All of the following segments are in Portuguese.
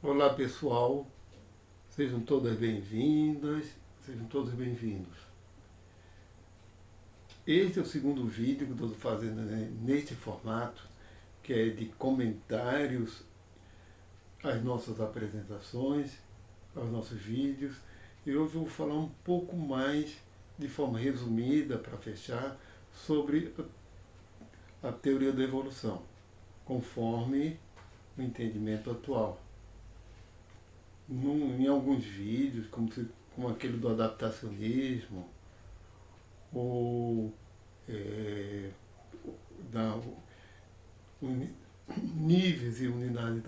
Olá pessoal, sejam todas bem-vindas, sejam todos bem-vindos. Este é o segundo vídeo que eu estou fazendo neste formato, que é de comentários às nossas apresentações, aos nossos vídeos. E hoje eu vou falar um pouco mais, de forma resumida, para fechar, sobre a teoria da evolução, conforme o entendimento atual. Em alguns vídeos, como aquele do adaptacionismo, ou é, da uni, níveis e unidades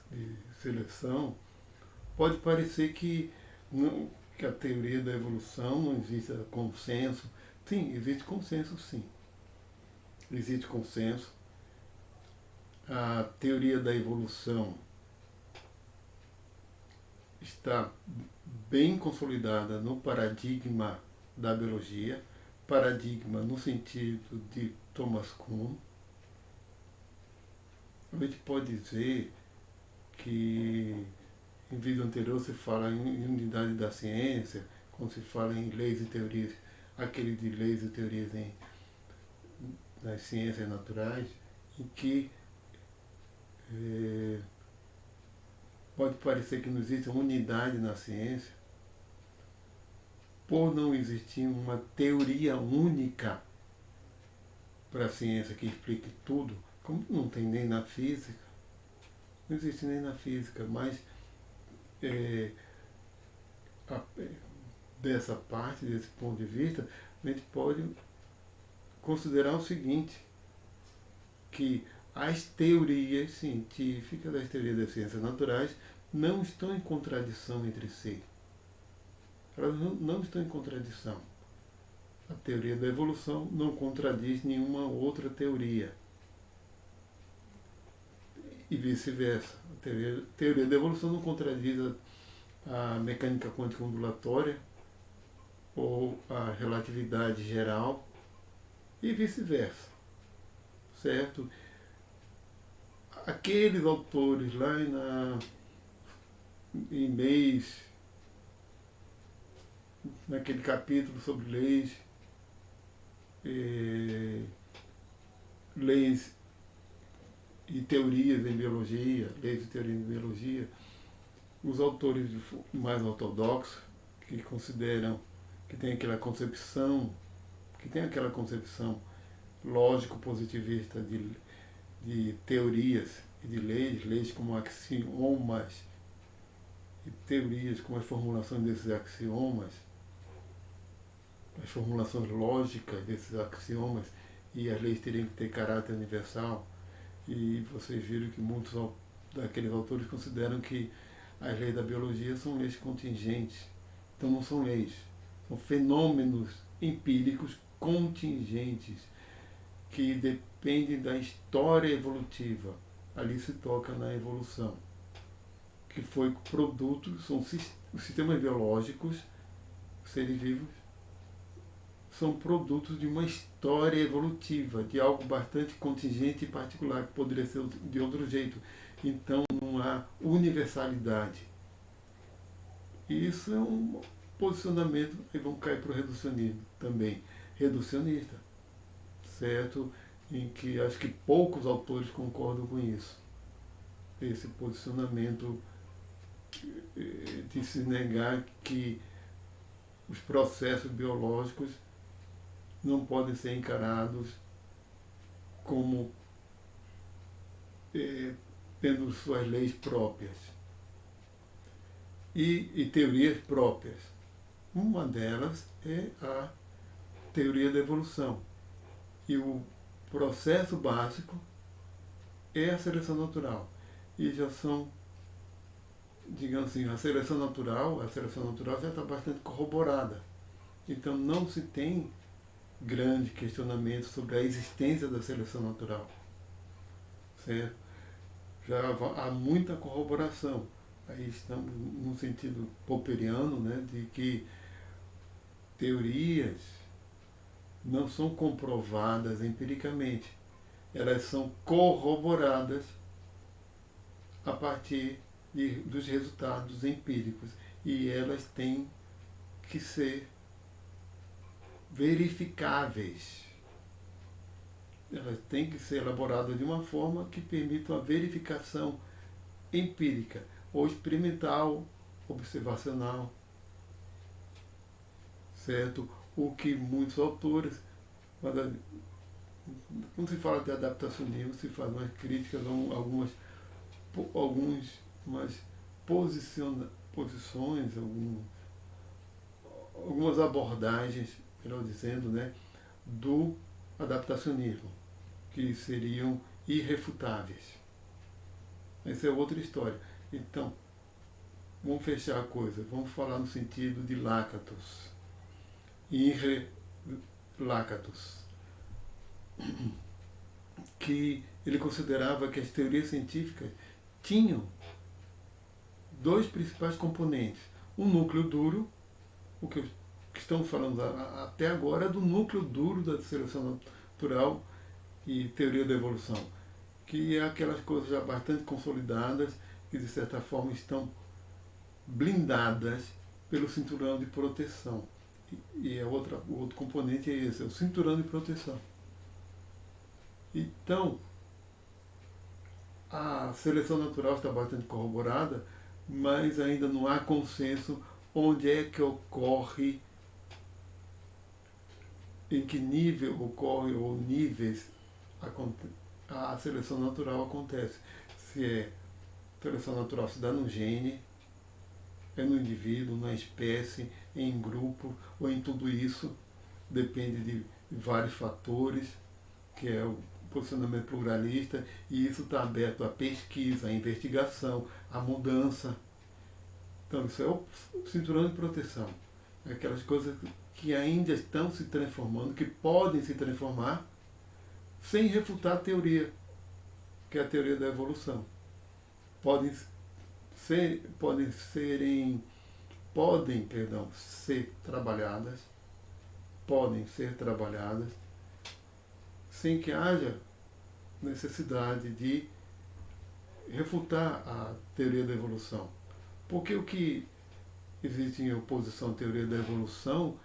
de seleção, pode parecer que a teoria da evolução não existe consenso. Sim, existe consenso, sim. Existe consenso. A teoria da evolução está bem consolidada no paradigma da biologia, paradigma no sentido de Thomas Kuhn. A gente pode dizer que em vídeo anterior se fala em unidade da ciência, quando se fala em leis e teorias, aquele de leis e teorias nas ciências naturais, em que pode parecer que não existe uma unidade na ciência, por não existir uma teoria única para a ciência que explique tudo, como não tem nem na física, não existe nem na física, mas é, a, dessa parte, desse ponto de vista, a gente pode considerar o seguinte, que as teorias científicas, as teorias das ciências naturais, não estão em contradição entre si. Elas não estão em contradição. A teoria da evolução não contradiz nenhuma outra teoria. E vice-versa. A teoria da evolução não contradiz a mecânica quântica ondulatória ou a relatividade geral e vice-versa. Certo? Aqueles autores lá em leis, naquele capítulo sobre leis e teorias em biologia, leis e teorias em biologia, os autores mais ortodoxos, que consideram que tem aquela concepção, lógico-positivista de teorias e de leis como axiomas, e teorias como as formulações desses axiomas, as formulações lógicas desses axiomas, e as leis teriam que ter caráter universal. E vocês viram que muitos daqueles autores consideram que as leis da biologia são leis contingentes. Então não são leis, são fenômenos empíricos contingentes que dependem da história evolutiva. Ali se toca na evolução, que foi produto, são os sistemas biológicos, seres vivos, são produtos de uma história evolutiva, de algo bastante contingente e particular, que poderia ser de outro jeito. Então não há universalidade. E isso é um posicionamento, e vamos cair para o reducionismo também, reducionista, certo? Em que acho que poucos autores concordam com isso. Esse posicionamento de se negar que os processos biológicos não podem ser encarados como tendo suas leis próprias e teorias próprias. Uma delas é a teoria da evolução. E o processo básico é a seleção natural. E já são, digamos assim, a seleção natural já está bastante corroborada. Então não se tem grande questionamento sobre a existência da seleção natural. Certo? Já há muita corroboração. Aí estamos num sentido popperiano, né, de que teorias não são comprovadas empiricamente. Elas são corroboradas a partir dos resultados empíricos. E elas têm que ser verificáveis. Elas têm que ser elaboradas de uma forma que permita a verificação empírica, ou experimental, observacional, certo? O que muitos autores, quando se fala de adaptacionismo, se faz umas críticas, umas posições, algumas abordagens, melhor dizendo, né, do adaptacionismo, que seriam irrefutáveis. Essa é outra história. Então, vamos fechar a coisa, vamos falar no sentido de Lakatos. Lakatos, que ele considerava que as teorias científicas tinham dois principais componentes. Um núcleo duro, o que estamos falando até agora é do núcleo duro da seleção natural e teoria da evolução, que é aquelas coisas já bastante consolidadas, que de certa forma estão blindadas pelo cinturão de proteção. E o outro componente é esse, é o cinturão de proteção. Então, a seleção natural está bastante corroborada, mas ainda não há consenso onde é que ocorre, em que nível ocorre, ou níveis a seleção natural acontece. Se é seleção natural se dá no gene, é no indivíduo, na espécie, em grupo, ou em tudo isso, depende de vários fatores, que é o posicionamento pluralista, e isso está aberto à pesquisa, à investigação, à mudança. Então, isso é o cinturão de proteção. É aquelas coisas que ainda estão se transformando, que podem se transformar, sem refutar a teoria, que é a teoria da evolução. Podem ser trabalhadas, sem que haja necessidade de refutar a teoria da evolução. Porque o que existe em oposição à teoria da evolução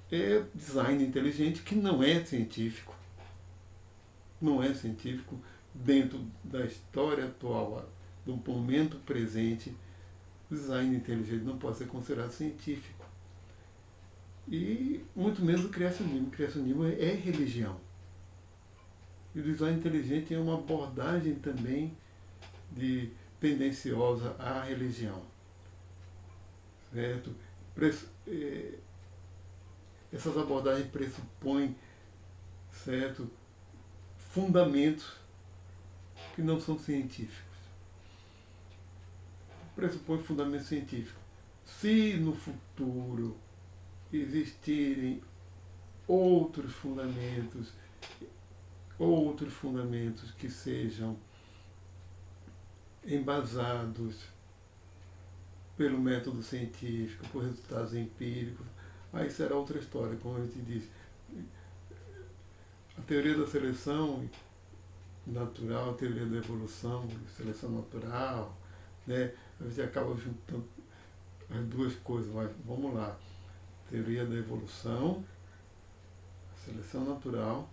é design inteligente, que não é científico. Não é científico dentro da história atual, do momento presente. Design inteligente não pode ser considerado científico. E muito menos o criacionismo. O criacionismo é religião. E o design inteligente é uma abordagem também tendenciosa à religião. Certo? Essas abordagens pressupõem, certo, fundamentos que não são científicos. Pressupõe fundamentos científicos. Se no futuro existirem outros fundamentos que sejam embasados pelo método científico, por resultados empíricos, aí será outra história, como a gente diz. A teoria da seleção natural, a teoria da evolução, seleção natural, né? A gente acaba juntando as duas coisas, mas vamos lá. Teoria da evolução, a seleção natural,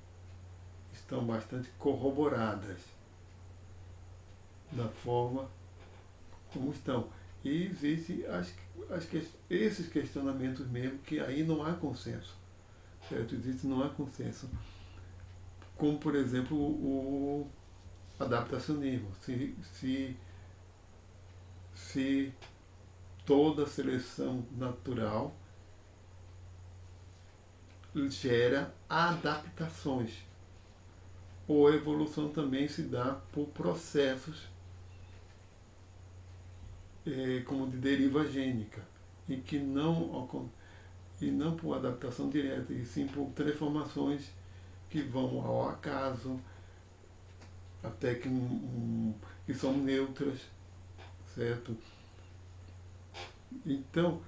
estão bastante corroboradas da forma como estão. E existem esses questionamentos mesmo, que aí não há consenso. Certo? Não há consenso. Como, por exemplo, o adaptacionismo. Se toda seleção natural gera adaptações. Ou a evolução também se dá por processos como de deriva gênica, e não por adaptação direta, e sim por transformações que vão ao acaso, até que são neutras, certo? Então,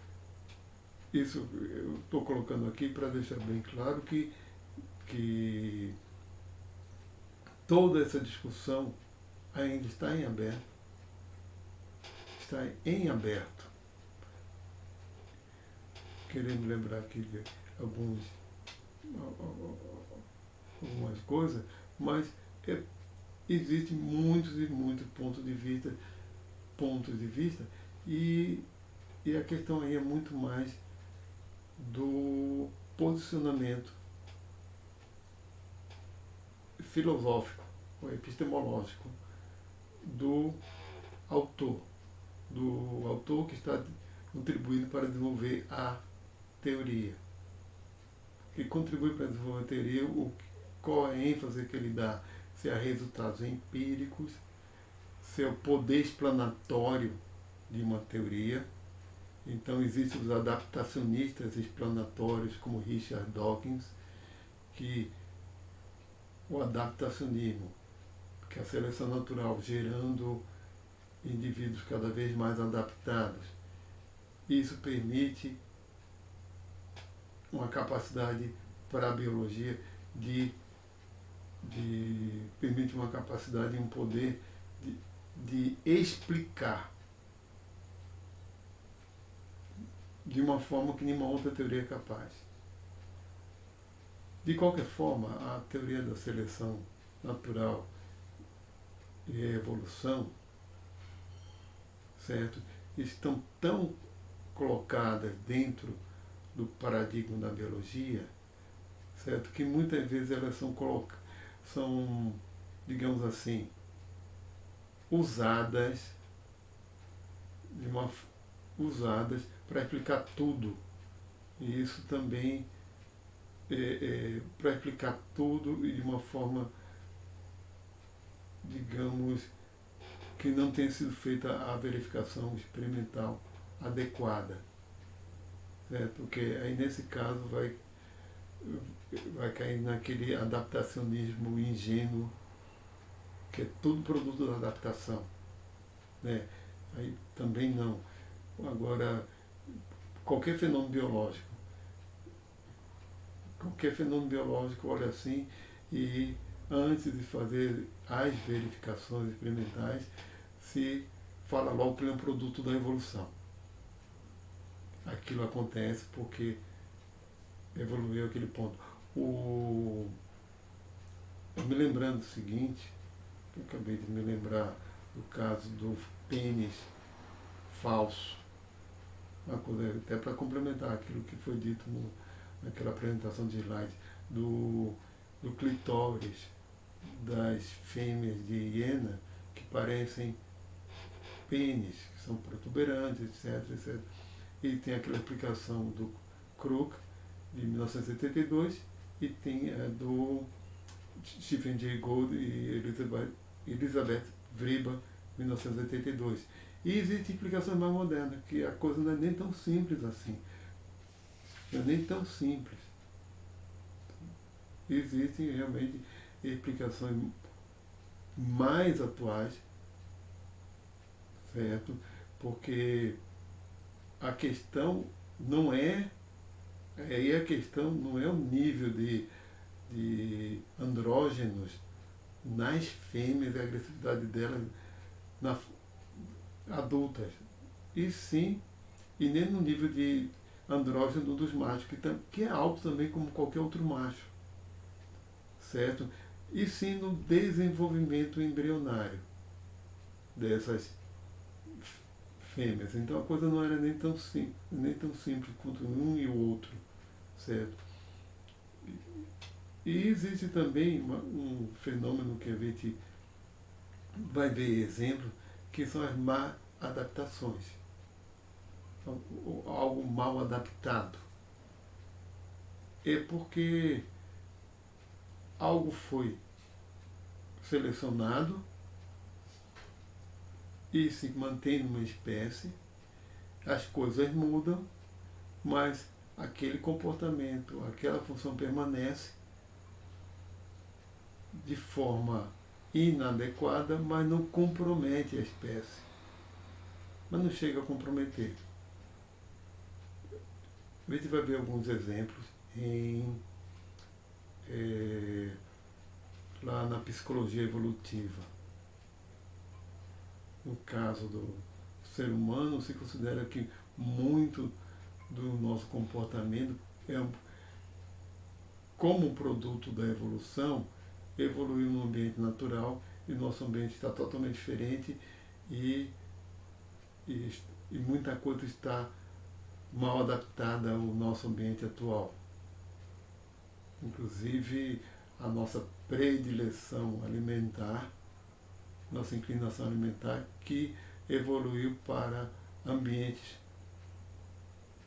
isso eu estou colocando aqui para deixar bem claro que toda essa discussão ainda está em aberto, está em aberto. Querendo lembrar aqui de algumas coisas, mas existem muitos e muitos pontos de vista e a questão aí é muito mais do posicionamento filosófico ou epistemológico do autor que está contribuindo para desenvolver a teoria. Que contribui para desenvolver a teoria, qual a ênfase que ele dá, se há resultados empíricos, se é o poder explanatório de uma teoria. Então existem os adaptacionistas explanatórios, como Richard Dawkins, que o adaptacionismo, que é a seleção natural gerando indivíduos cada vez mais adaptados. Isso permite uma capacidade para a biologia permite uma capacidade e um poder de explicar de uma forma que nenhuma outra teoria é capaz. De qualquer forma, a teoria da seleção natural e a evolução, certo, estão tão colocadas dentro do paradigma da biologia, certo, que muitas vezes elas são, digamos assim, usadas para explicar tudo. E isso também para explicar tudo e de uma forma, digamos, que não tenha sido feita a verificação experimental adequada. Certo? Porque aí nesse caso vai cair naquele adaptacionismo ingênuo, que é tudo produto da adaptação. Né? Aí também não. Agora, qualquer fenômeno biológico olha assim e antes de fazer as verificações experimentais, se fala logo que ele é um produto da evolução. Aquilo acontece porque evoluiu aquele ponto. Eu me lembrando do seguinte, eu acabei de me lembrar do caso do pênis falso, uma coisa até para complementar aquilo que foi dito naquela apresentação de slides, do clitóris das fêmeas de hiena que parecem pênis, que são protuberantes, etc. E tem aquela explicação do Crook, de 1982, e tem a do Stephen Jay Gould e Elizabeth Vrba, 1982. E existem explicações mais modernas, que a coisa não é nem tão simples assim. Não é nem tão simples. Existem realmente explicações mais atuais, certo? Porque a questão não é, aí a questão não é o nível de andrógenos nas fêmeas e a agressividade delas adultas, e sim, e nem no nível de andrógeno dos machos, que é alto também como qualquer outro macho, certo? E sim no desenvolvimento embrionário dessas fêmeas. Então a coisa não era nem tão simples quanto um e o outro, certo? E existe também um fenômeno que a gente vai ver exemplo, que são as má adaptações. Então, algo mal adaptado. É porque algo foi selecionado e se mantém numa espécie, as coisas mudam, mas aquele comportamento, aquela função permanece de forma inadequada, mas não compromete a espécie. Mas não chega a comprometer. A gente vai ver alguns exemplos lá na psicologia evolutiva. No caso do ser humano se considera que muito do nosso comportamento como produto da evolução, evoluiu no ambiente natural e nosso ambiente está totalmente diferente e, e, e muita coisa está mal adaptada ao nosso ambiente atual. Inclusive a nossa predileção alimentar, nossa inclinação alimentar, que evoluiu para ambientes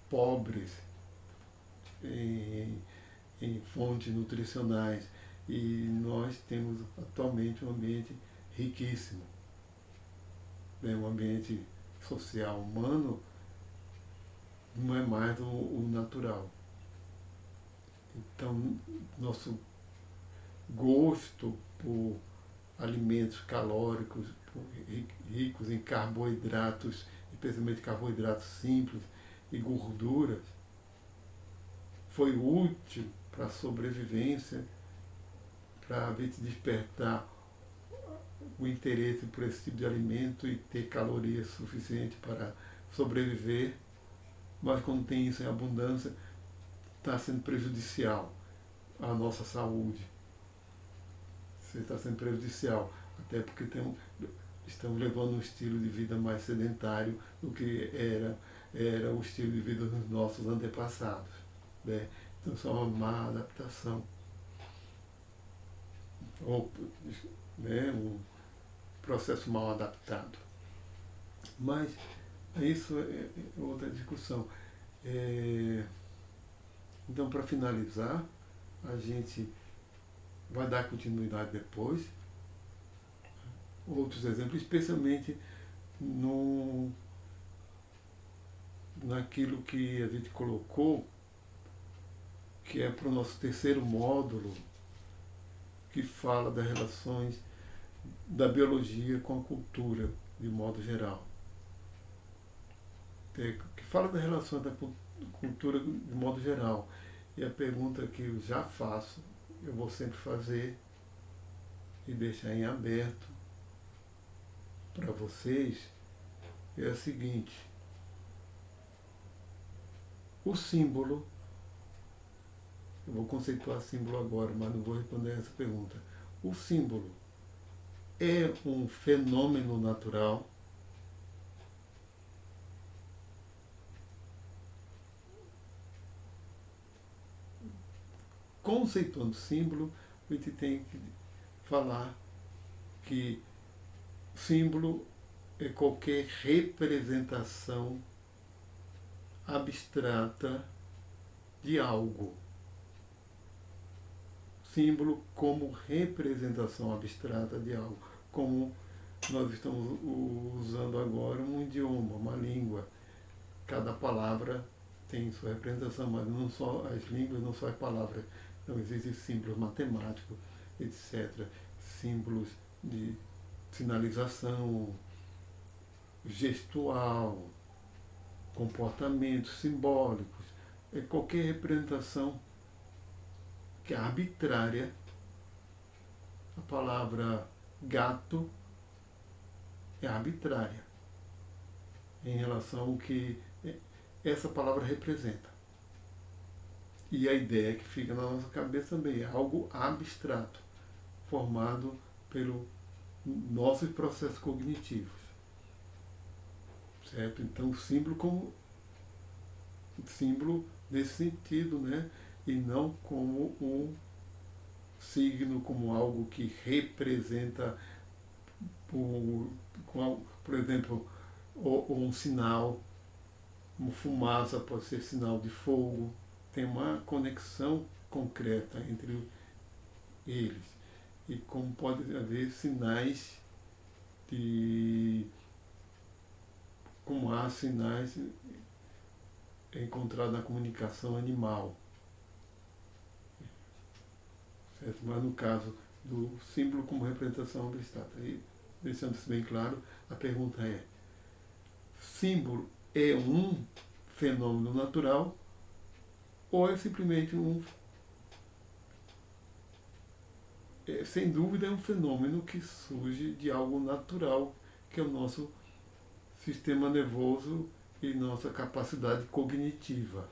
pobres em fontes nutricionais. E nós temos atualmente um ambiente riquíssimo, né? Um ambiente social humano não é mais o natural. Então, nosso gosto por alimentos calóricos, ricos em carboidratos, especialmente carboidratos simples e gorduras, foi útil para a sobrevivência, para a gente despertar o interesse por esse tipo de alimento e ter calorias suficientes para sobreviver, mas quando tem isso em abundância, está sendo prejudicial à nossa saúde. Está sendo prejudicial, até porque estamos levando um estilo de vida mais sedentário do que era o estilo de vida dos nossos antepassados, né? Então isso é uma má adaptação, ou, né, um processo mal adaptado. Mas isso é outra discussão. Então, para finalizar, a gente vai dar continuidade depois. Outros exemplos, especialmente naquilo que a gente colocou, que é para o nosso terceiro módulo, que fala das relações da biologia com a cultura, de modo geral. Que fala das relações da cultura de modo geral. E a pergunta que eu já faço, eu vou sempre fazer e deixar em aberto para vocês, é a seguinte: o símbolo, eu vou conceituar símbolo agora, mas não vou responder essa pergunta. O símbolo é um fenômeno natural? Conceituando símbolo, a gente tem que falar que símbolo é qualquer representação abstrata de algo. Símbolo como representação abstrata de algo, como nós estamos usando agora um idioma, uma língua. Cada palavra tem sua representação, mas não só as línguas, não só as palavras. Então existem símbolos matemáticos, etc. Símbolos de sinalização, gestual, comportamentos simbólicos. É qualquer representação que é arbitrária. A palavra gato é arbitrária em relação ao que essa palavra representa. E a ideia que fica na nossa cabeça também é algo abstrato, formado pelos nossos processos cognitivos. Certo? Então, o símbolo como símbolo nesse sentido, né? E não como um signo, como algo que representa, por exemplo, ou um sinal, como fumaça pode ser sinal de fogo. Tem uma conexão concreta entre eles. E como pode haver sinais como há sinais encontrados na comunicação animal. Certo? Mas no caso do símbolo como representação abstrata. E, deixando isso bem claro, a pergunta é: símbolo é um fenômeno natural ou é simplesmente sem dúvida é um fenômeno que surge de algo natural, que é o nosso sistema nervoso e nossa capacidade cognitiva,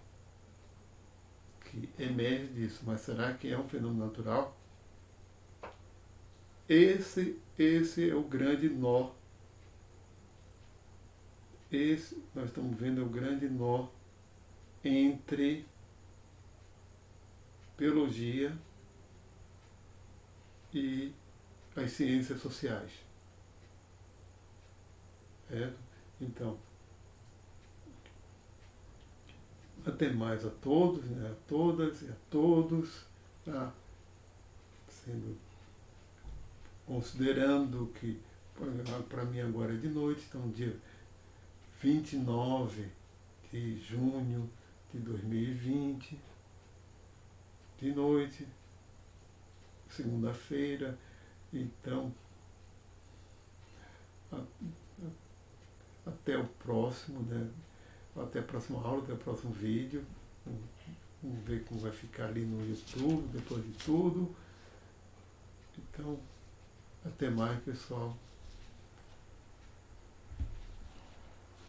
que emerge disso. Mas será que é um fenômeno natural? Esse é o grande nó. Nós estamos vendo o grande nó entre biologia e as ciências sociais. Certo? Então, até mais a todos, né, a todas e a todos, tá? Considerando que para mim agora é de noite, então dia 29 de junho de 2020, de noite, segunda-feira, então até o próximo, né? Até a próxima aula, até o próximo vídeo. Vamos ver como vai ficar ali no YouTube depois de tudo. Então, até mais, pessoal.